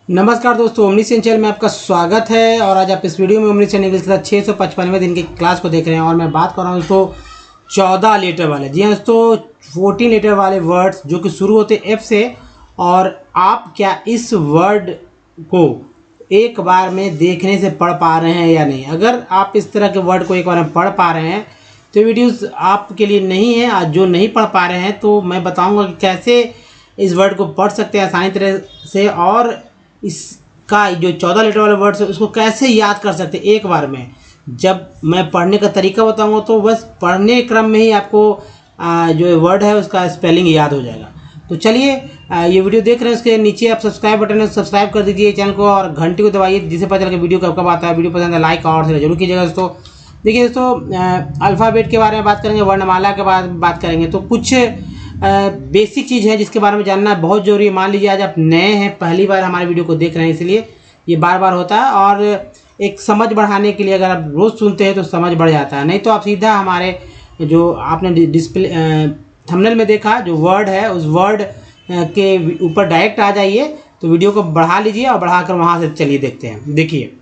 नमस्कार दोस्तों, ओमनीसेंस चैनल में आपका स्वागत है। और आज आप इस वीडियो में ओमनीसेंस इंग्लिश का 655वें दिन की क्लास को देख रहे हैं। और मैं बात कर रहा हूँ दोस्तों 14 लेटर वाले, जी हाँ दोस्तों 14 लेटर वाले वर्ड्स जो कि शुरू होते एफ से। और आप क्या इस वर्ड को एक बार में देखने से पढ़ पा रहे हैं या नहीं? अगर आप इस तरह के वर्ड को एक बार में पढ़ पा रहे हैं तो वीडियोस आपके लिए नहीं है। आज जो नहीं पढ़ पा रहे हैं तो मैं बताऊंगा कि कैसे इस वर्ड को पढ़ सकते हैं आसानी तरह से, और इसका जो 14 लेटर वाले वर्ड्स है उसको कैसे याद कर सकते हैं एक बार में। जब मैं पढ़ने का तरीका बताऊंगा तो बस पढ़ने क्रम में ही आपको जो वर्ड है उसका स्पेलिंग याद हो जाएगा। तो चलिए, ये वीडियो देख रहे हैं उसके नीचे आप सब्सक्राइब बटन है, सब्सक्राइब कर दीजिए चैनल को और घंटी को दबाइए जिससे पता चले वीडियो कब कब आता है। वीडियो पसंद है लाइक और शेयर जरूर कीजिएगा दोस्तों। देखिए दोस्तों, अल्फ़ाबेट के बारे में बात करेंगे, वर्णमाला के बारे में बात करेंगे। तो कुछ बेसिक चीज़ है जिसके बारे में जानना बहुत जरूरी है। मान लीजिए आज आप नए हैं, पहली बार हमारे वीडियो को देख रहे हैं, इसलिए ये बार बार होता है। और एक समझ बढ़ाने के लिए अगर आप रोज़ सुनते हैं तो समझ बढ़ जाता है, नहीं तो आप सीधा हमारे जो आपने डिस्प्ले थंबनेल में देखा जो वर्ड है उस वर्ड के ऊपर डायरेक्ट आ जाइए। तो वीडियो को बढ़ा लीजिए और बढ़ाकर वहाँ से चलिए देखते हैं। देखिए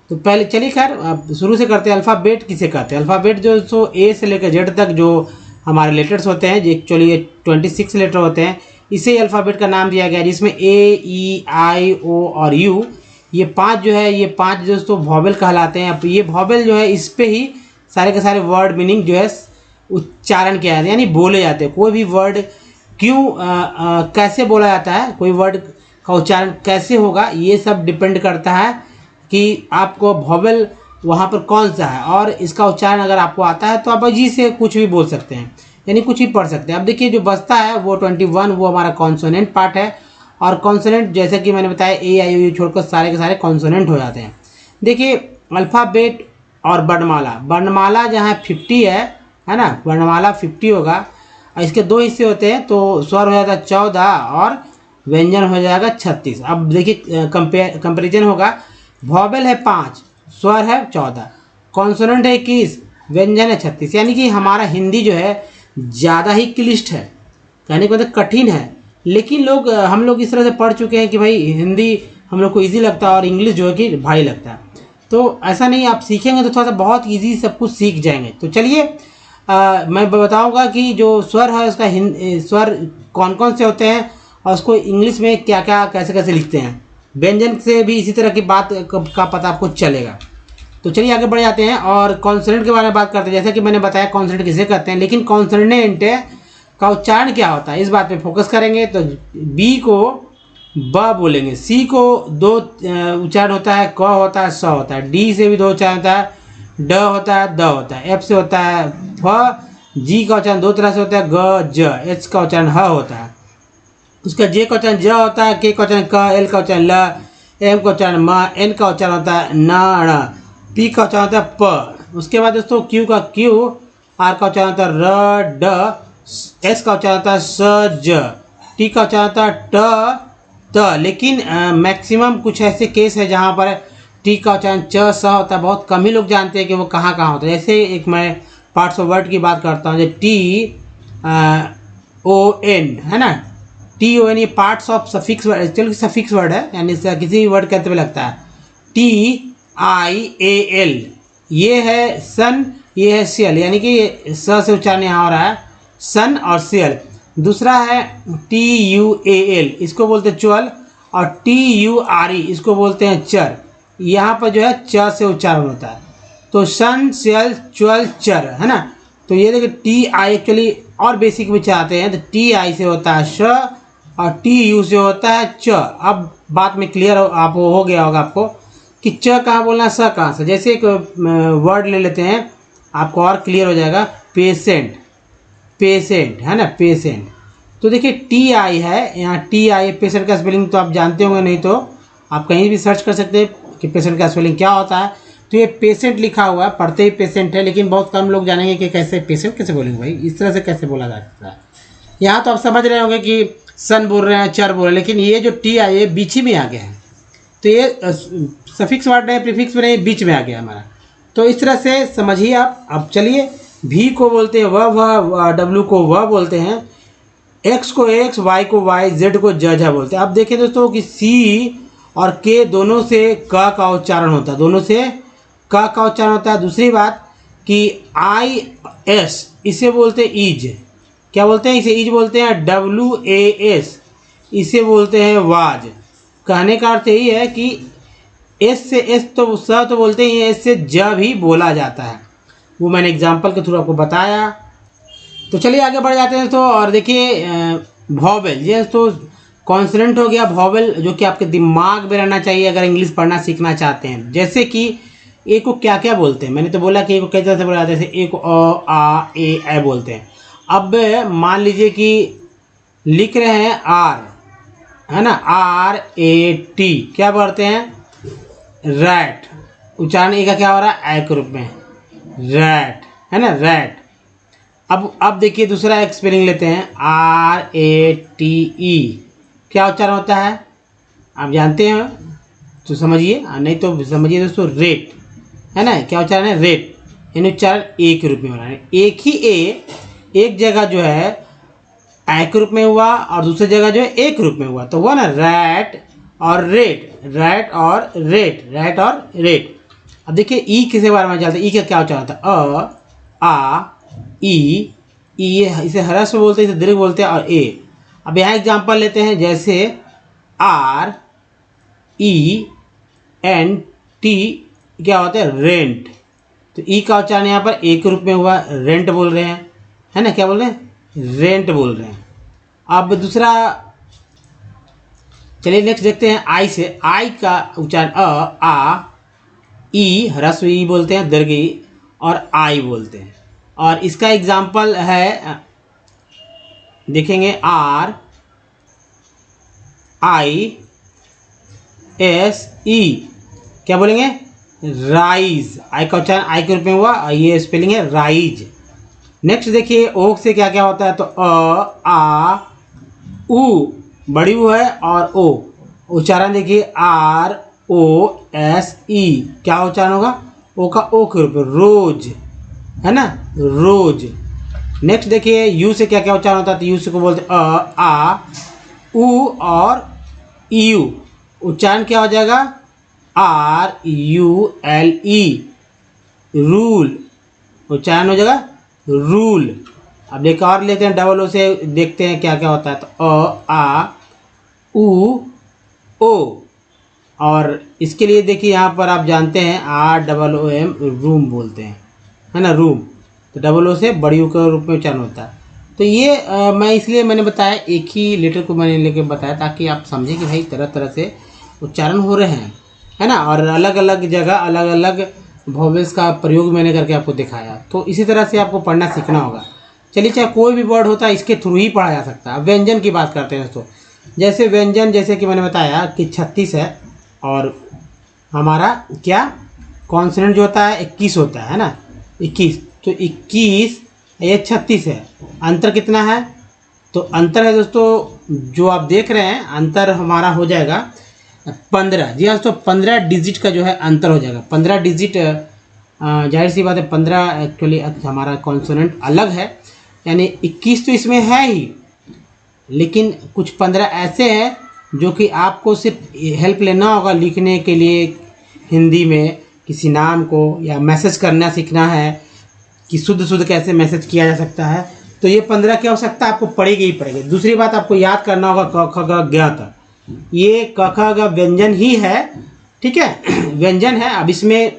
तो पहले चलिए खैर शुरू से करते हैं। अल्फ़ाबेट किसे कहते हैं? अल्फ़ाबेट जो सो ए से लेकर जेड तक जो हमारे लेटर्स होते हैं, एक्चुअली ये 26 लेटर होते हैं, इसे अल्फ़ाबेट का नाम दिया गया है, जिसमें ए ई आई ओ और यू ये पांच जो है, ये पांच दोस्तों वॉवेल कहलाते हैं। अब ये वॉवेल जो है इस पे ही सारे के सारे वर्ड मीनिंग जो है उच्चारण किया जाता है, यानी बोले जाते हैं। कोई भी वर्ड क्यों कैसे बोला जाता है, कोई वर्ड का उच्चारण कैसे होगा, ये सब डिपेंड करता है कि आपको वॉवेल वहाँ पर कौन सा है। और इसका उच्चारण अगर आपको आता है तो आप जी से कुछ भी बोल सकते हैं, यानी कुछ भी पढ़ सकते हैं। अब देखिए जो बचता है वो 21 वो हमारा कॉन्सोनेंट पार्ट है। और कॉन्सोनेंट जैसे कि मैंने बताया ए आई यू छोड़कर सारे के सारे कॉन्सोनेंट हो जाते हैं। देखिए अल्फ़ाबेट और वर्णमाला, वर्णमाला जहाँ 50 है ना, वर्णमाला 50 होगा। और इसके दो हिस्से होते हैं, तो स्वर हो जाता है 14 और व्यंजन हो जाएगा 36। अब देखिए कंपेरिजन होगा, वॉवेल है 5, स्वर है 14, कॉन्सोनेंट है 21, व्यंजन है 36। यानी कि हमारा हिंदी जो है ज़्यादा ही क्लिष्ट है, यानी कि मतलब कठिन है। लेकिन हम लोग इस तरह से पढ़ चुके हैं कि भाई हिंदी हम लोग को इजी लगता है और इंग्लिश जो है कि भारी लगता है। तो ऐसा नहीं, आप सीखेंगे तो थोड़ा सा बहुत इजी सब कुछ सीख जाएंगे। तो चलिए मैं बताऊंगा कि जो स्वर है उसका स्वर कौन कौन से होते हैं और उसको इंग्लिश में क्या क्या कैसे कैसे लिखते हैं। व्यंजन से भी इसी तरह की बात का पता आपको चलेगा। तो चलिए आगे बढ़ जाते हैं और कॉन्सोनेंट के बारे में बात करते हैं। जैसे कि मैंने बताया कॉन्सोनेंट किसे कहते हैं, लेकिन कॉन्सोनेंट का उच्चारण क्या होता है इस बात पे फोकस करेंगे। तो बी को ब बोलेंगे, सी को दो उच्चारण होता है, क होता है, स होता है। डी से भी दो उच्चारण होता है, ड होता है, द होता है। एफ से होता है फ, जी का उच्चारण दो तरह से होता है, ग ज, एच का उच्चारण ह होता है। उसका जे का उच्चारण ज होता है, के का उच्चारण क, एल का उच्चारण ल, एम का उच्चारण म, एन का उच्चारण होता है न, पी का उच्चारण होता है प। उसके बाद दोस्तों क्यू का क्यू, आर का उच्चारण होता है र ड, एस का उच्चारण होता है स ज, टी का उच्चारण होता है ट त। लेकिन मैक्सिमम कुछ ऐसे केस है जहाँ पर टी का उच्चारण च स होता है। बहुत कम ही लोग जानते हैं कि वो कहाँ कहाँ होता है। जैसे एक मैं पार्ट्स ऑफ वर्ड की बात करता हूँ, जैसे टी ओ एन है ना, टी ओ एन, ये parts of suffix word, actually suffix word है, यानी किसी वर्ड कहते हुए लगता है। टी आई ए एल ये है सन, ये है सियल, यानी कि स से उच्चारण यहाँ हो रहा है सन और सियल। दूसरा है टी यू ए एल, इसको बोलते हैं च्वल, और टी यू आर ई इसको बोलते हैं चर। यहाँ पर जो है च से उच्चारण होता है, तो सन सियल च्वल चर है ना। तो ये देखिए टी आई एक्चुअली और बेसिक में चाहते हैं तो टी आई से होता है श और टी यू से होता है च। अब बात में क्लियर आप हो गया होगा आपको कि च कहाँ बोलना है, स कहाँ से। जैसे एक वर्ड ले लेते हैं, आपको और क्लियर हो जाएगा, पेशेंट, पेशेंट है ना, पेशेंट। तो देखिए टी आई है यहाँ, टी आई पेशेंट का स्पेलिंग तो आप जानते होंगे, नहीं तो आप कहीं भी सर्च कर सकते हैं कि पेशेंट का स्पेलिंग क्या होता है। तो ये पेशेंट लिखा हुआ है, पढ़ते ही पेशेंट है, लेकिन बहुत कम लोग जानेंगे कि कैसे पेशेंट कैसे बोलेंगे, भाई इस तरह से कैसे बोला जा सकता है। यहाँ तो आप समझ रहे होंगे कि सन बोल रहे हैं, चर बोल रहे हैं, लेकिन ये जो टी आई है बीच ही में आ गया है। तो ये सफिक्स वर्ड नहीं, प्रीफिक्स में नहीं, बीच में आ गया हमारा। तो इस तरह से समझिए आप। अब चलिए भी को बोलते हैं वह, डब्ल्यू को वह बोलते हैं, एक्स को एक्स, वाई को वाई, जेड को ज बोलते हैं। अब देखिए दोस्तों कि सी और के दोनों से क का उच्चारण होता है, दोनों से क का उच्चारण होता है। दूसरी बात कि आई एस इसे बोलते हैं ईज, क्या बोलते हैं इसे? ईज बोलते हैं। WAS इसे बोलते हैं वाज। कहने का अर्थ यही है कि एस से एस तो स तो बोलते ही हैं, एस से ज भी बोला जाता है, वो मैंने एग्जाम्पल के थ्रू आपको बताया। तो चलिए आगे बढ़ जाते हैं। तो और देखिए वॉवेल, ये तो कॉन्सोनेंट हो गया, वॉवेल जो कि आपके दिमाग में रहना चाहिए अगर इंग्लिश पढ़ना सीखना चाहते हैं। जैसे कि ए को क्या क्या बोलते हैं, मैंने तो बोला कि ए को कई तरह से बोला जाता है, जैसे ए को अ आ ए बोलते हैं। अब मान लीजिए कि लिख रहे हैं आर, है ना, RAT, क्या पढ़ते हैं? रैट। उच्चारण ए का क्या हो रहा है? ए के रूप में, रैट, है ना, रैट। अब देखिए दूसरा एक स्पेलिंग लेते हैं, RATE, क्या उच्चारण होता है? आप जानते हैं तो समझिए, नहीं तो समझिए दोस्तों, रेट, है ना, क्या उच्चारण है? रेट। यानी उच्चारण ए के रूप में हो रहा है। एक ही ए एक जगह जो है ए के रूप में हुआ और दूसरी जगह जो है ए के रूप में हुआ, तो हुआ ना रैट और रेट, रैट और रेट, रैट और रेट। अब देखिए ई किसके बारे में चलता है? ई का क्या उच्चारण होता है? आ ई, इसे ह्रस्व बोलते हैं, इसे दीर्घ बोलते हैं, और ए। अब यहाँ एग्जांपल लेते हैं, जैसे RENT क्या होता है? रेंट। तो ई का उच्चारण यहाँ पर ए के रूप में हुआ, रेंट बोल रहे हैं, है ना, क्या बोल रहे हैं? रेंट बोल रहे हैं। अब दूसरा चलिए नेक्स्ट देखते हैं आई से। आई का उच्चारण आ ई, ह्रस्व ई बोलते हैं, दीर्घ ई, और आई बोलते हैं। और इसका एग्जाम्पल है, देखेंगे, RISE, क्या बोलेंगे? राइज। आई का उच्चारण आई के रूप में हुआ, ये स्पेलिंग है राइज। नेक्स्ट देखिए ओ से क्या क्या होता है? तो आ उ, बड़ी ऊ है, और ओ। उच्चारण देखिए ROSE, क्या उच्चारण होगा? ओ का ओ के रूप में, रोज, है ना, रोज। नेक्स्ट देखिए यू से क्या क्या उच्चारण होता है? तो यू से को बोलते आ उ और यू। उच्चारण क्या हो जाएगा? RULE, rule. उच्चारण हो जाएगा रूल। अब एक और लेते हैं डबल ओ से, देखते हैं क्या क्या होता है। तो आ उ ओ। और इसके लिए देखिए यहाँ पर आप जानते हैं ROOM, रूम बोलते हैं, है ना, रूम। तो डबल ओ से बड़ी ओ के रूप में उच्चारण होता है। तो ये मैं इसलिए मैंने बताया, एक ही लेटर को मैंने लेके बताया ताकि आप समझें कि भाई तरह तरह से उच्चारण हो रहे हैं, है ना, और अलग अलग जगह अलग अलग वॉवेल्स का प्रयोग मैंने करके आपको दिखाया। तो इसी तरह से आपको पढ़ना सीखना होगा। चलिए, चाहे कोई भी वर्ड होता है इसके थ्रू ही पढ़ा जा सकता है। अब व्यंजन की बात करते हैं दोस्तों। जैसे व्यंजन, जैसे कि मैंने बताया कि 36 है, और हमारा क्या कॉन्सोनेंट जो होता है 21 होता है ना, 21। तो 21 ये 36 है। अंतर कितना है? तो अंतर है दोस्तों, जो आप देख रहे हैं अंतर हमारा हो जाएगा 15। जी हाँ, तो 15 डिजिट का जो है अंतर हो जाएगा। 15 डिजिट, जाहिर सी बात है 15 एक्चुअली हमारा कॉन्सोनेंट अलग है, यानी 21 तो इसमें है ही, लेकिन कुछ 15 ऐसे हैं जो कि आपको सिर्फ हेल्प लेना होगा लिखने के लिए। हिंदी में किसी नाम को या मैसेज करना सीखना है कि शुद्ध कैसे मैसेज किया जा सकता है, तो ये 15 की आवश्यकता आपको पड़ेगी ही पड़ेगी। दूसरी बात आपको याद करना होगा क ख ग ज्ञ तक, ये क ख ग व्यंजन ही है, ठीक है, व्यंजन है। अब इसमें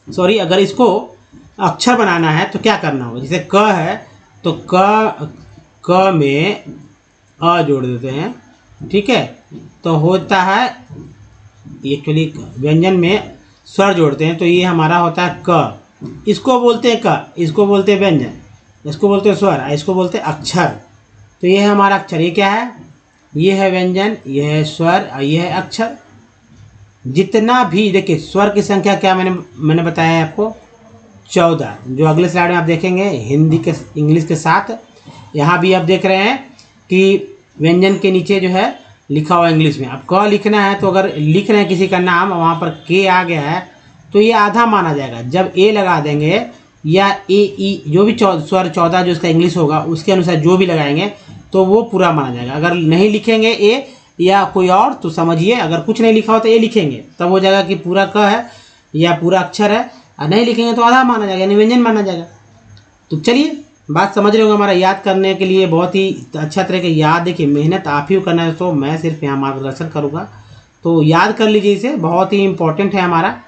सॉरी, अगर इसको अक्षर बनाना है तो क्या करना होगा? जैसे क है तो क में अ जोड़ देते हैं, ठीक है, तो होता है एक्चुअली व्यंजन में स्वर जोड़ते हैं, तो ये हमारा होता है क। इसको बोलते हैं क, इसको बोलते हैं व्यंजन, इसको बोलते हैं स्वर, इसको बोलते हैं अक्षर। तो ये है हमारा अक्षर। ये क्या है? ये है व्यंजन, ये है स्वर और ये है अक्षर। जितना भी देखिए स्वर की संख्या क्या मैंने बताया है आपको, 14, जो अगले स्लाइड में आप देखेंगे हिंदी के इंग्लिश के साथ। यहाँ भी आप देख रहे हैं कि व्यंजन के नीचे जो है लिखा हुआ इंग्लिश में। अब क लिखना है तो अगर लिख रहे हैं किसी का नाम वहाँ पर के आ गया है तो ये आधा माना जाएगा। जब ए लगा देंगे या ए ई, जो भी स्वर 14 जो इसका इंग्लिश होगा उसके अनुसार जो भी लगाएंगे तो वो पूरा माना जाएगा। अगर नहीं लिखेंगे ए या कोई और, तो समझिए अगर कुछ नहीं लिखा हो तो ये लिखेंगे, तब हो जाएगा कि पूरा क है या पूरा अक्षर है, और नहीं लिखेंगे तो आधा माना जाएगा, यानी व्यंजन माना जाएगा। तो चलिए बात समझ रहे होंगे। हमारा याद करने के लिए बहुत ही अच्छा तरह के याद, देखिए मेहनत आप ही को करना है, तो मैं सिर्फ यहाँ मार्गदर्शन करूँगा, तो याद कर लीजिए इसे, बहुत ही इम्पोर्टेंट है हमारा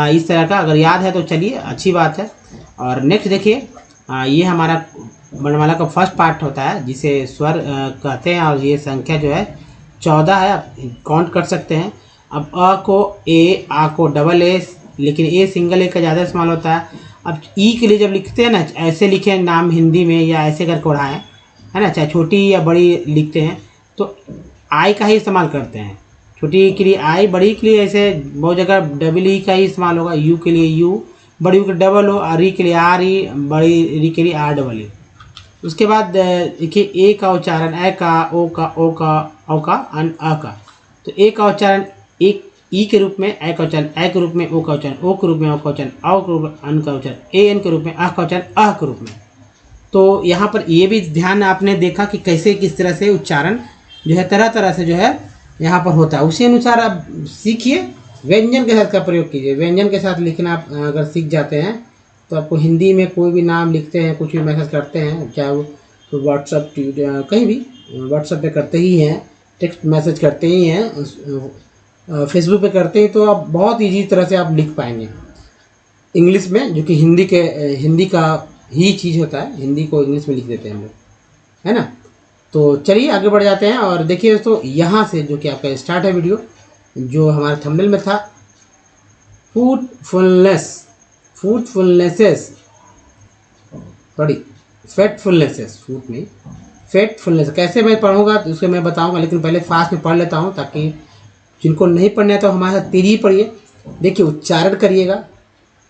इस तरह का, अगर याद है तो चलिए अच्छी बात है। और नेक्स्ट देखिए, ये हमारा वर्णमाला का फर्स्ट पार्ट होता है जिसे स्वर कहते हैं, और ये संख्या जो है 14 है, आप काउंट कर सकते हैं। अब अ को ए, आ को डबल ए, लेकिन ए सिंगल ए का ज़्यादा इस्तेमाल होता है। अब ई के लिए जब लिखते हैं ना, ऐसे लिखें नाम हिंदी में या ऐसे करके उड़ाएँ, है ना, चाहे छोटी या बड़ी लिखते हैं तो आई का ही इस्तेमाल करते हैं। छोटी के लिए आई, बड़ी के लिए ऐसे बहुत जगह डबल ई का ही इस्तेमाल होगा, यू के लिए यू, बड़ी यू के डबल हो, और री के लिए आर ई, बड़ी री के लिए आर डबल ई। उसके बाद देखिए ए का उच्चारण ए का, ओ का ओ का, औ का, अन अ का। तो ए का उच्चारण एक ई के रूप में, ए का उच्चारण ए के रूप में, ओ का उच्चारण ओ के रूप में, औ का उच्चारण औ के रूप में, अन का उच्चारण ए एन के रूप में, अ का उच्चारण अ के रूप में। तो यहाँ पर ये भी ध्यान आपने देखा कि कैसे किस तरह से उच्चारण जो है तरह तरह से जो है यहाँ पर होता है, उसी अनुसार आप सीखिए, व्यंजन के साथ का प्रयोग कीजिए। व्यंजन के साथ लिखना आप अगर सीख जाते हैं तो आपको हिंदी में कोई भी नाम लिखते हैं, कुछ भी मैसेज करते हैं, चाहे वो तो व्हाट्सअप कहीं भी व्हाट्सअप पे करते ही हैं, टेक्स्ट मैसेज करते ही हैं, फेसबुक पे करते हैं, तो आप बहुत ईजी तरह से आप लिख पाएंगे इंग्लिश में, जो कि हिंदी का ही चीज़ होता है, हिंदी को इंग्लिश में लिख देते हैं हम लोग, है ना। तो चलिए आगे बढ़ जाते हैं, और देखिए दोस्तों यहाँ से जो कि आपका स्टार्ट है वीडियो, जो हमारे थंबनेल में था, फेटफुलनेस कैसे मैं पढ़ूंगा तो उसके मैं बताऊंगा, लेकिन पहले फास्ट में पढ़ लेता हूं ताकि जिनको नहीं पढ़ना है तो हमारे साथ तेजी पढ़िए। देखिए उच्चारण करिएगा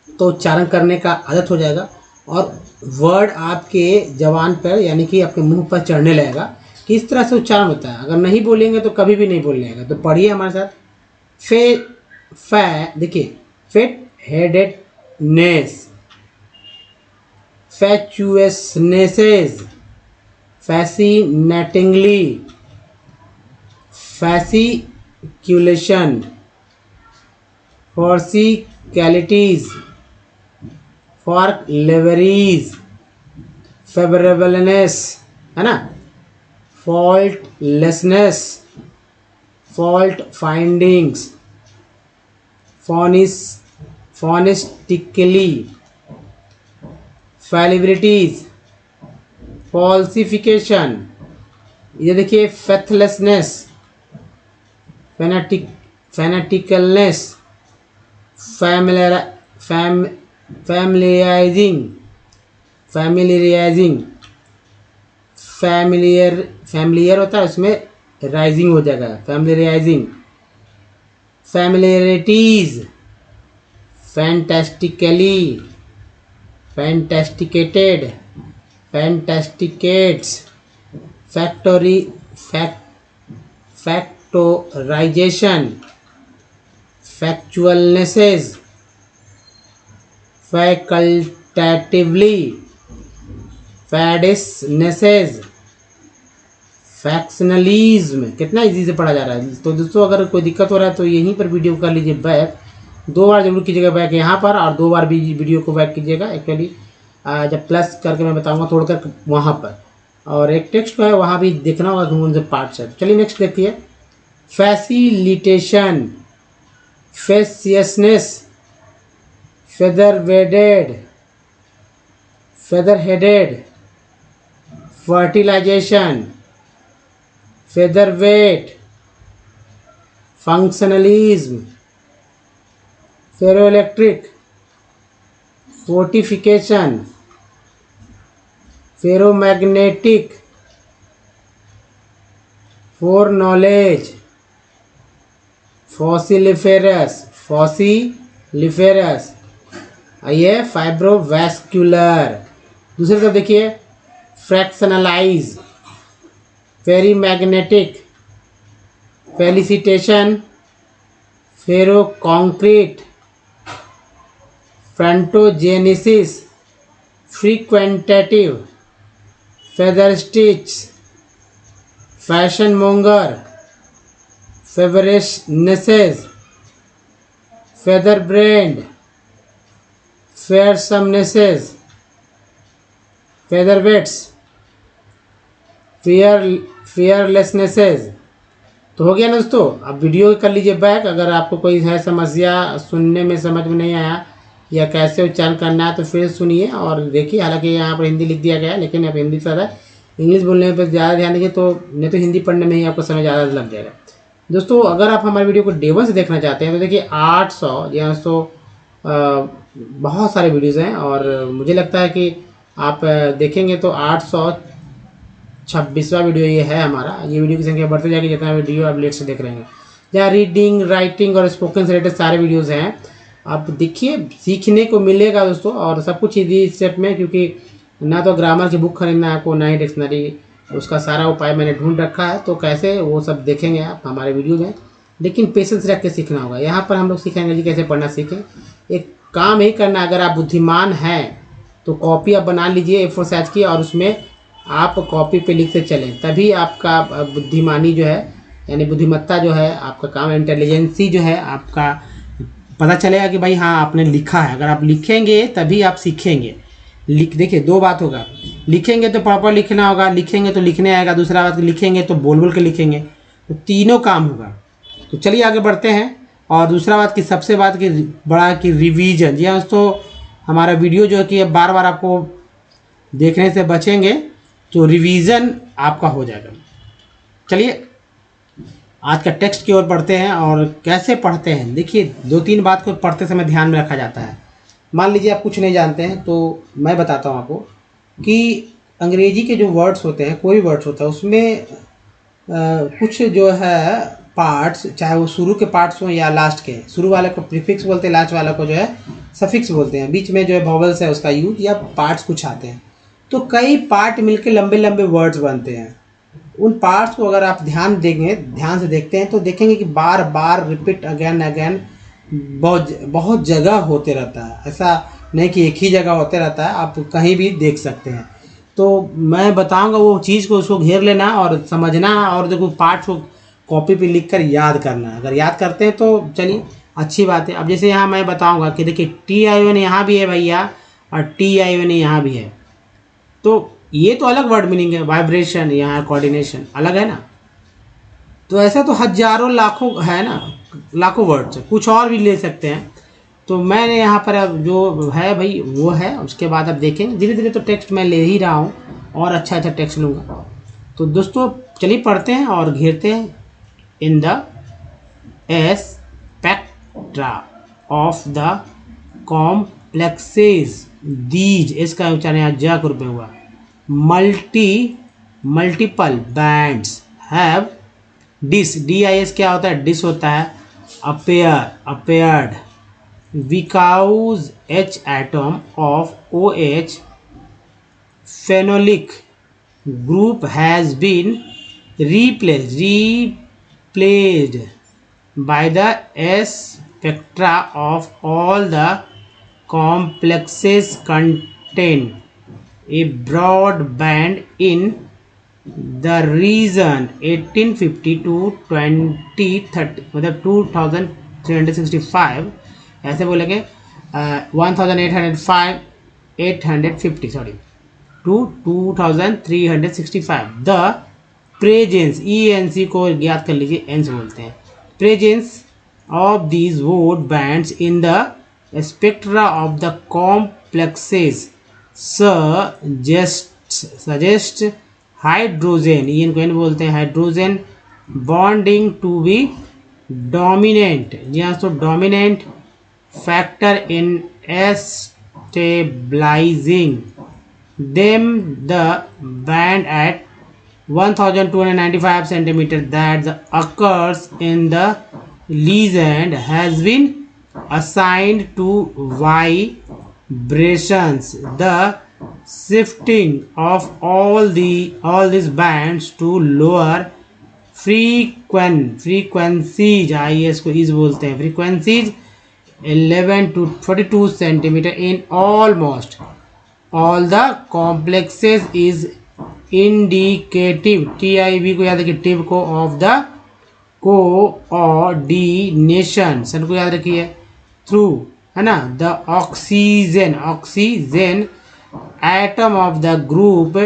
तो उच्चारण करने का आदत हो जाएगा, और वर्ड आपके जबान पर यानी कि आपके मुंह पर चढ़ने लगेगा कि इस तरह से उच्चारण होता है। अगर नहीं बोलेंगे तो कभी भी नहीं बोलने आएगा। तो पढ़िए हमारे साथ। देखिए fat headedness, fatuousnesses, fascinatingly, fasciculation, forsicalities, fork-leveries, favorableness, है ना, faultlessness, fault findings, phonistically, fallibilities, falsification, ये देखिए फेथलेसनेस, फैनेटिकलनेस, फैमिलियर होता है, उसमें राइजिंग हो जाएगा, फैमिलियराइजिंग, फैमिलियरिटीज, फैंटास्टिकली, फैंटास्टिकेटेड, फैंटास्टिकेट्स, फैक्टोराइजेशन, फैक्चुअलनेसेस, फैकल्टेटिवली, फैडिसनेसेस, फैक्शनलिज्म। कितना इजी से पढ़ा जा रहा है। तो दोस्तों अगर कोई दिक्कत हो रहा है तो यहीं पर वीडियो कर लीजिए बैक, 2 बार जरूर कीजिएगा बैक यहाँ पर, और 2 बार भी वीडियो को बैक कीजिएगा। एक्चुअली जब प्लस करके मैं बताऊंगा तोड़कर वहाँ पर, और एक टेक्स्ट है वहाँ भी देखना होगा उन से पार्ट से। चलिए नेक्स्ट देखिए, facilitation, facetiousness, feather fertilization, featherweight, functionalism, ferroelectric, fortification, ferromagnetic, foreknowledge, fossiliferous, ये फाइब्रोवैस्कुलर। दूसरी तरफ देखिए, fractionalize, ferrimagnetic, felicitation, ferroconcrete, frontogenesis, frequentative, feather stitch, fashion monger, फेवरेशनेसेस, feather brained, fearsomenesses, featherweights, fearlessnesses. तो हो गया ना दोस्तों। अब वीडियो कर लीजिए बैक। अगर आपको कोई है समस्या, सुनने में समझ में नहीं आया या कैसे उच्चारण करना है तो फिर सुनिए और देखिए। हालांकि यहाँ पर हिंदी लिख दिया गया है, लेकिन आप हिंदी से ज़्यादा इंग्लिश बोलने पर ज़्यादा ध्यान देंगे तो नहीं तो हिंदी पढ़ने में ही आपको समय ज़्यादा लग जाएगा। दोस्तों अगर आप हमारे वीडियो को डे 1 से देखना चाहते हैं तो देखिए 800 या दोस्तों बहुत सारे वीडियोज़ हैं और मुझे लगता है कि आप देखेंगे तो 826वां वीडियो ये है हमारा। ये वीडियो की संख्या बढ़ती जाएगी जितना वीडियो आप लेट से देख रहे हैं। जहाँ रीडिंग, राइटिंग और स्पोकन से रिलेटेड सारे वीडियोज़ हैं। आप देखिए, सीखने को मिलेगा दोस्तों, और सब कुछ इजी स्टेप में, क्योंकि ना तो ग्रामर की बुक खरीदना है आपको, ना ही डिक्शनरी। उसका सारा उपाय मैंने ढूंढ रखा है, तो कैसे वो सब देखेंगे आप हमारे वीडियो में। लेकिन पेशेंस रख के सीखना होगा। यहाँ पर हम लोग सीखेंगे जी कैसे पढ़ना सीखें। एक काम ही करना, अगर आप बुद्धिमान हैं तो कॉपी आप बना लीजिए A4 साइज की, और उसमें आप कॉपी पे लिखते चलें, तभी आपका बुद्धिमानी जो है, यानी बुद्धिमत्ता जो है, आपका काम इंटेलिजेंसी जो है आपका पता चलेगा कि भाई हाँ आपने लिखा है। अगर आप लिखेंगे तभी आप सीखेंगे। देखिए दो बात होगा, लिखेंगे तो प्रॉपर लिखना होगा, लिखेंगे तो लिखने आएगा। दूसरा बात, लिखेंगे तो बोल बोल के लिखेंगे, तो तीनों काम होगा। तो चलिए आगे बढ़ते हैं। और दूसरा बात की सबसे बात की बड़ा कि रिवीजन। जी हाँ दोस्तों, हमारा वीडियो जो है कि बार बार आपको देखने से बचेंगे तो रिवीजन आपका हो जाएगा। चलिए आज का टेक्स्ट की ओर पढ़ते हैं। और कैसे पढ़ते हैं, देखिए 2-3 बात को पढ़ते समय ध्यान में रखा जाता है। मान लीजिए आप कुछ नहीं जानते हैं तो मैं बताता हूँ आपको कि अंग्रेजी के जो वर्ड्स होते हैं, कोई वर्ड्स होता है उसमें कुछ जो है पार्ट्स, चाहे वो शुरू के पार्ट्स हों या लास्ट के। शुरू वाले को प्रीफिक्स बोलते हैं, लास्ट वाले को जो है सफिक्स बोलते हैं। बीच में जो है वॉवल्स है उसका यूज, या पार्ट्स कुछ आते हैं। तो कई पार्ट मिलके लंबे लंबे वर्ड्स बनते हैं। उन पार्ट्स को अगर आप ध्यान से देखते हैं तो देखेंगे कि बार बार रिपीट अगेन अगेन बहुत जगह होते रहता है। ऐसा नहीं कि एक ही जगह होते रहता है, आप कहीं भी देख सकते हैं। तो मैं बताऊंगा वो चीज़ को, उसको घेर लेना और समझना, और देखो पार्ट्स को कॉपी पे लिख कर याद करना। अगर याद करते हैं तो चलिए अच्छी बात है। अब जैसे यहाँ मैं बताऊंगा कि देखिए TION यहाँ भी है भैया, और TION यहाँ भी है। तो ये तो अलग वर्ड मीनिंग है। वाइब्रेशन, यहाँ कोऑर्डिनेशन अलग है ना। तो ऐसा तो हजारों लाखों है ना, लाखों वर्ड्स है। कुछ और भी ले सकते हैं। तो मैंने यहाँ पर अब जो है भाई वो है। उसके बाद अब देखेंगे धीरे धीरे। तो टेक्स्ट मैं ले ही रहा हूँ और अच्छा अच्छा टेक्स्ट लूँगा। तो दोस्तों चलिए पढ़ते हैं और घेरते हैं। इन the spectra of the complexes these, इसका उच्चारण यहाँ ज के रूप में हुआ, मल्टीपल बैंड्स हैव DIS क्या होता है, डिस होता है, appeared because H atom of OH phenolic group has been replaced by the spectra of all the complexes contain a broad band in the region 1850 to 2030, मतलब 2365, ऐसे बोलेंगे 850 sorry to 2365। The presence, ENC को याद कर लीजिए, एंस बोलते हैं। प्रेजेंस ऑफ दीज वोड bands in the spectra of the complexes suggest hydrogen, ये इनको एन बोलते हैं, hydrogen bonding to be dominant. यहाँ तो dominant factor in stabilising them the band at 1295 centimeter that occurs in the legend has been assigned to vibrations. The shifting of all these bands to lower frequencies, इसको इस बोलते हैं, frequencies 11 to 42 centimeter in almost all the complexes is indicative, TIV को याद रखिए, टिव को, of the coordination, सन को याद रखिए, थ्रू, है ना, the oxygen atom of the group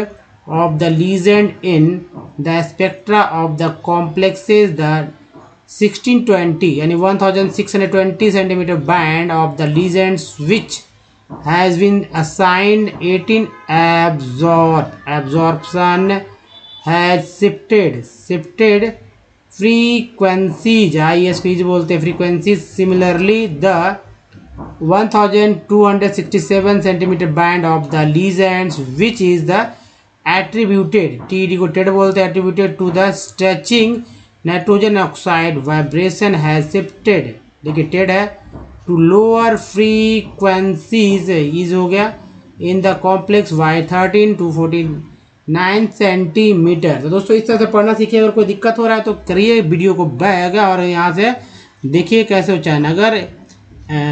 of the legend in the spectra of the complexes, the 1620 यानी 1620 centimeter band of the legends which has been assigned 18 absorption has shifted frequencies, ISPs बोलते हैं frequencies. Similarly the 1267 centimeter band of the legends which is the attributed, TD को टेड बोलते हैं, attributed to the stretching nitrogen oxide vibration has shifted, देखिए टेड है, to lower frequencies, is हो गया, in the complex Y 13 to 49 centimetre. तो दोस्तों इस तरह से पढ़ना सीखिए. अगर कोई दिक्कत हो रहा है तो करिए वीडियो को बैग और यहाँ से देखिए कैसे उच्चारण. अगर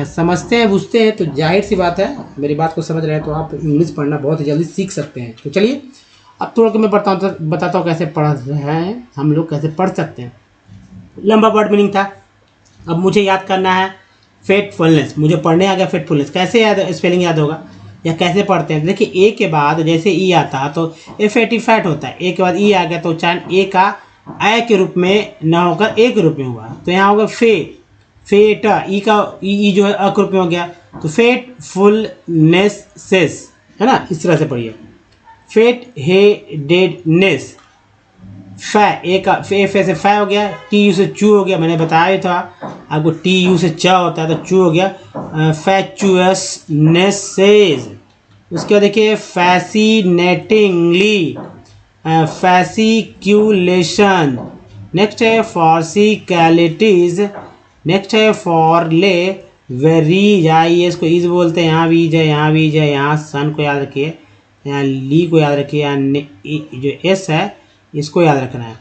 समझते हैं बुझते हैं तो जाहिर सी बात है, मेरी बात को समझ रहे हैं तो आप इंग्लिश पढ़ना बहुत ही जल्दी सीख सकते हैं. तो चलिए अब थोड़ा मैं बताता हूँ कैसे पढ़ रहे हैं हम लोग, कैसे पढ़ सकते हैं. लंबा वर्ड मीनिंग था, अब मुझे याद करना है फेटफुलनेस. मुझे पढ़ने आ गया फेटफुलनेस, कैसे याद, स्पेलिंग याद होगा या कैसे पढ़ते हैं. देखिए ए के बाद जैसे ई आता तो एफेटी फैट होता है, ए के बाद ई आ गया तो उच्चारण ए का ए के रूप में न होकर ए के रूप में हुआ, तो यहाँ होगा फेट, ई का ई जो है अ के रूप में हो गया, तो फेटफुलनेस सेस, है ना, इस तरह से पढ़िए. फेट हेडेडनेस, फै, ए का फे से फै हो गया, टी यू से चू हो गया, मैंने बताया ही था आपको, टी यू से च होता है तो चू हो गया, फैचुअसनेसेस. उसके बाद देखिए फैसिनेटिंगली, फैसिक्यूलेशन. नेक्स्ट है फॉर्सिकैलिटीज. नेक्स्ट है फॉरले वेरीज, आई एस को इज बोलते हैं, यहाँ भी इज है, यहाँ भी इज है, यहाँ सन को याद रखिए, यहाँ ली को याद रखिए, यहाँ जो एस है इसको याद रखना है,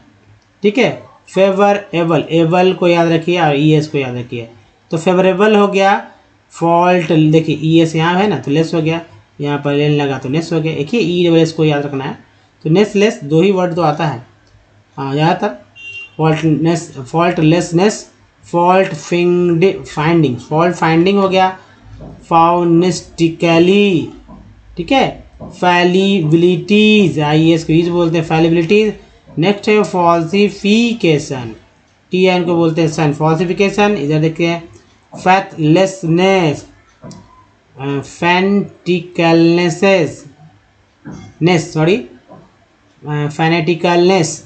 ठीक है. फेवरेबल, एबल को याद रखिए और ई एस को याद रखिए. तो फेवरेबल हो गया, फॉल्ट, देखिए ई एस यहाँ है ना तो लेस हो गया, यहाँ पर लेन लगा तो नेस हो गया. देखिए ई डबल एस को याद रखना है, तो नेस लेस दो ही वर्ड तो आता है ज़्यादातर. फॉल्टनेस, फॉल्टलेसनेस, फॉल्ट फाइंडिंग, फॉल्ट फाइंडिंग हो गया, फाउनिस्टिकली, ठीक है. फैलिबिलिटीज, आई एस को ईज बोलते हैं, फैलिबिलिटीज. नेक्स्ट है फॉल्सिफिकेशन, टी एन को बोलते हैं सन, फॉल्सिफिकेशन. इधर देखते हैं फैथलेसनेस, फैंटिकलनेसेस, फैनेटिकलनेस,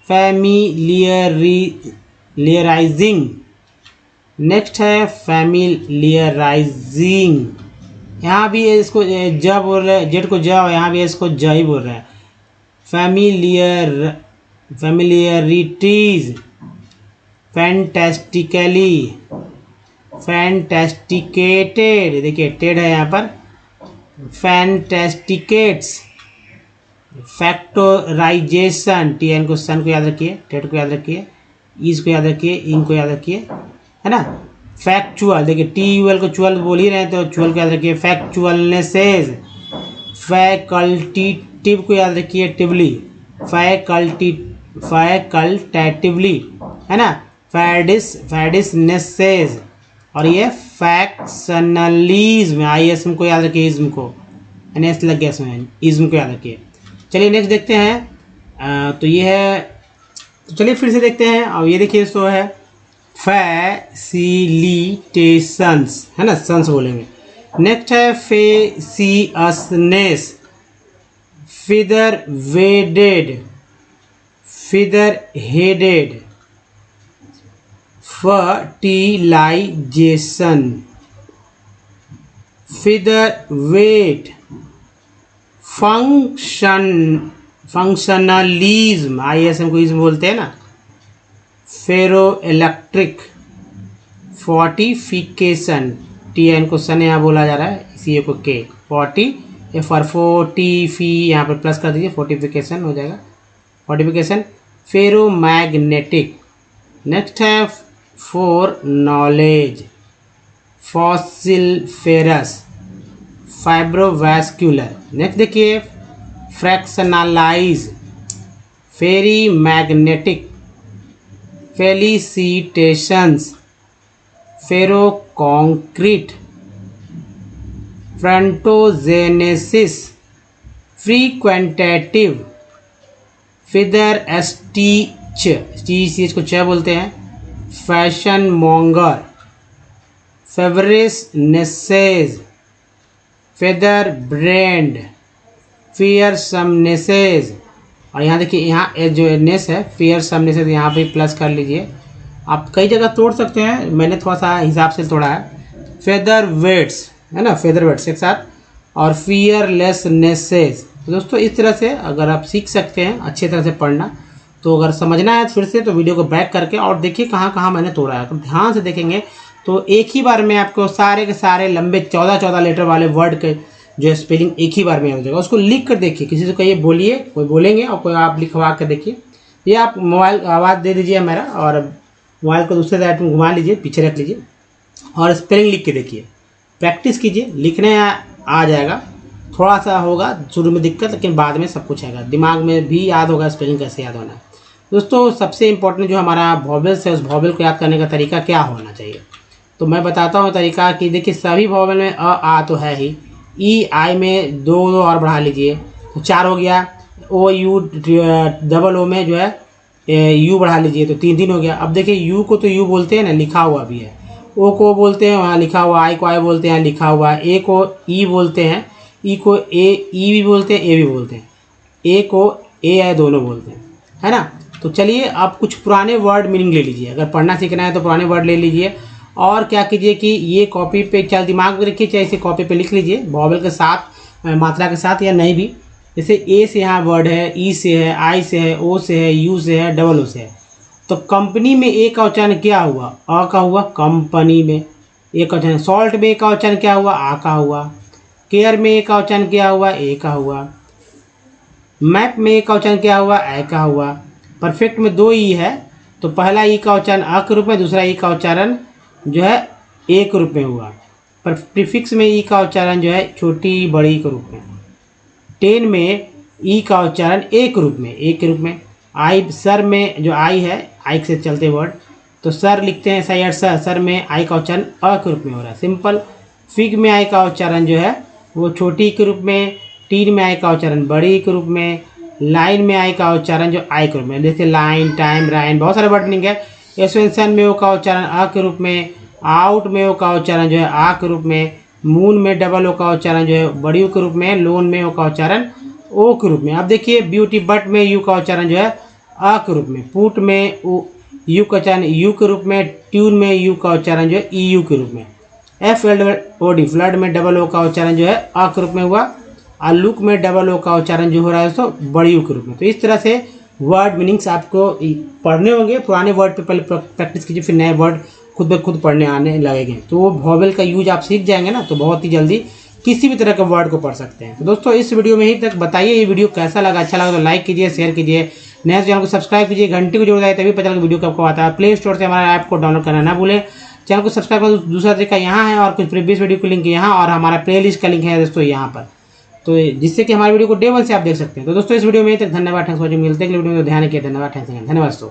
फैमिलियराइजिंग. नेक्स्ट है फैमिलियराइजिंग, यहाँ भी इसको ज बोल रहे हैं, जेड को ज, यहाँ भी इसको ज ही बोल रहे हैं. फैमिलियरिटीज, फैंटेस्टिकली, फैंटेस्टिकेटेड, देखिए टेड है यहाँ पर, फैंटेस्टिकेट्स, फैक्टोराइजेशन, टी एन को सन को याद रखिए, टेड को याद रखिए, ईज को याद रखिए, इन को याद रखिए, है ना. फैक्चुअल, देखिए टी यू एल को चुअल बोल ही रहे हैं तो चुअल को याद रखिए. फैक्चुअलनेसेस, फैकल्टेटिव को याद रखिए, टिवली, फैकल्टेटिवली, है ना. फैडिसनेसेस, और ये फैक्शनलिज्म, आई एस को याद रखिए, इज्म को एन एस लग गया इसमें, इज्म को याद रखिए. चलिए नेक्स्ट देखते हैं. तो ये है, तो चलिए फिर से देखते हैं. और ये देखिए तो है फैसिलिटेशंस, है ना, सन्स बोलेंगे. नेक्स्ट है facetiousness, feather wedded, feather headed, fertilization, featherweight, functionalism, I S M को इज्म बोलते हैं ना. Ferroelectric, fortification, T N को सन यहाँ बोला जा रहा है, सी ए को के, 40 एफ आर 40 फी यहाँ पर प्लस कर दीजिए, फोर्टिफिकेशन हो जाएगा, फोर्टिफिकेशन. Ferromagnetic. नेक्स्ट है foreknowledge, fossiliferous, fibrovascular. Next देखिए fractionalize, ferrimagnetic, felicitations, ferroconcrete, frontogenesis, frequentative, feather stitch, stitch को च बोलते हैं, फैशन मॉन्गर, फेवरिस नेसेज, फेदर ब्रेंड, फियरसमनेसेज। और यहाँ देखिए, यहाँ जो नेस है फियरसमनेसेज, यहाँ पे प्लस कर लीजिए। आप कई जगह तोड़ सकते हैं, मैंने थोड़ा सा हिसाब से तोड़ा है। फेदर वेट्स है ना, फेदर वेट्स एक साथ, और फियरलेसनेसेज। तो दोस्तों इस तरह से अगर आप सीख सकते हैं अच्छी तरह से पढ़ना, तो अगर समझना है फिर से तो वीडियो को बैक करके और देखिए कहाँ कहाँ मैंने तोड़ा है। तो ध्यान से देखेंगे तो एक ही बार में आपको सारे के सारे लंबे 14 लेटर वाले वर्ड के जो स्पेलिंग एक ही बार में हो जाएगा। उसको लिख कर देखिए, किसी से कहिए बोलिए, कोई बोलेंगे और कोई आप लिखवा कर देखिए। ये आप मोबाइल आवाज़ दे दीजिए मेरा, और मोबाइल को दूसरे साइड में घुमा लीजिए, पीछे रख लीजिए और स्पेलिंग लिख के देखिए, प्रैक्टिस कीजिए, लिखने आ जाएगा। थोड़ा सा होगा शुरू में दिक्कत, लेकिन बाद में सब कुछ आएगा, दिमाग में भी याद होगा स्पेलिंग कैसे याद होना है। दोस्तों सबसे इम्पोर्टेंट जो हमारा वॉवेल्स है, उस वॉवेल को याद करने का तरीका क्या होना चाहिए, तो मैं बताता हूँ तरीका कि देखिए सभी वॉवेल में अ आ तो है ही, ई आई में दो और बढ़ा लीजिए तो 4 हो गया, ओ यू डबल ओ में जो है यू बढ़ा लीजिए तो 3 हो गया। अब देखिए यू को तो यू बोलते हैं ना, लिखा हुआ भी है, ओ को बोलते हैं वहाँ लिखा हुआ, आई को आई बोलते हैं लिखा हुआ, ए को ई बोलते हैं, ई को ए ई भी बोलते हैं, ए भी बोलते हैं, ए को ए आई दोनों बोलते हैं, है ना। तो चलिए आप कुछ पुराने वर्ड मीनिंग ले लीजिए, अगर पढ़ना सीखना है तो पुराने वर्ड ले लीजिए। और क्या कीजिए कि ये कॉपी पे चाहे दिमाग में रखिए, चाहे इसे कॉपी पे लिख लीजिए वॉवेल के साथ, मात्रा के साथ या नहीं भी। जैसे ए से यहाँ वर्ड है, ई से है, आई से है, ओ से है, यू से है, डबल ओ से है। तो कंपनी में ए का उच्चारण क्या हुआ, अ का हुआ, कंपनी में ए का उच्चारण। सॉल्ट में ए का उच्चारण क्या हुआ, आ का हुआ। केयर में ए का उच्चारण क्या हुआ, ए का हुआ। मैप में ए का उच्चारण क्या हुआ, ए का हुआ। परफेक्ट में 2 ई है, तो पहला ई का उच्चारण अ के रूप में, दूसरा ई का उच्चारण जो है ए के रूप में हुआ। पर प्रीफिक्स में ई का उच्चारण जो है छोटी बड़ी के रूप में। 10 में ई का उच्चारण ए के रूप में, ए के रूप में। आई सर में जो आई है, आई से चलते वर्ड, तो सर लिखते हैं सर, सर में आई का उच्चारण अ के रूप में हो रहा है, सिंपल। फिग में आई का उच्चारण जो है वो छोटी के रूप में, टीन में आई का उच्चारण बड़ी के रूप में, लाइन में आई का उच्चारण जो आई के रूप में, जैसे लाइन, टाइम, राइन, बहुत सारे वर्ड मीनिंग है। एसोसिएशन में ओ का उच्चारण अ के रूप में, आउट में ओ का उच्चारण जो है आ के रूप में, मून में डबल ओ का उच्चारण जो है बड़ी ओ के रूप में, लोन में ओ का उच्चारण ओ के रूप में। अब देखिए ब्यूटी बट में यू का उच्चारण जो है अ के रूप में, पुट में यू का उच्चारण यू के रूप में, ट्यून में यू का उच्चारण जो है ई यू के रूप में। एफ ओ डी फ्लड में डबल ओ का उच्चारण जो है अ के रूप में हुआ, और लुक में डबल ओ का उच्चारण जो हो रहा है दोस्तों बड़ी यू के रूप में। तो इस तरह से वर्ड मीनिंग्स आपको पढ़ने होंगे, पुराने वर्ड पे पहले प्रैक्टिस कीजिए, फिर नए वर्ड खुद ब खुद पढ़ने आने लगेंगे। तो वो वॉवेल का यूज आप सीख जाएंगे ना, तो बहुत ही जल्दी किसी भी तरह के वर्ड को पढ़ सकते हैं। तो दोस्तों इस वीडियो में ही तक, बताइए ये वीडियो कैसा लगा, अच्छा लगा तो लाइक कीजिए, शेयर कीजिए, नए चैनल को सब्सक्राइब कीजिए, घंटी को जरूर दबाइए तभी पता लगे वीडियो कब आता है। प्ले स्टोर से हमारा ऐप को डाउनलोड करना ना भूलें। चैनल को सब्सक्राइब करना दूसरा तरीका यहाँ है, और कुछ प्रीवियस वीडियो का लिंक यहाँ, और हमारा प्ले लिस्ट का लिंक है दोस्तों यहाँ पर, तो जिससे कि हमारे वीडियो को डे 1 से आप देख सकते हैं। तो दोस्तों इस वीडियो में तक धन्यवाद, थैंक्स फॉर वॉचिंग। मिलते हैं अगले वीडियो में, ध्यान रखिए, धन्यवाद, थैंक्स, धन्यवाद दोस्तों।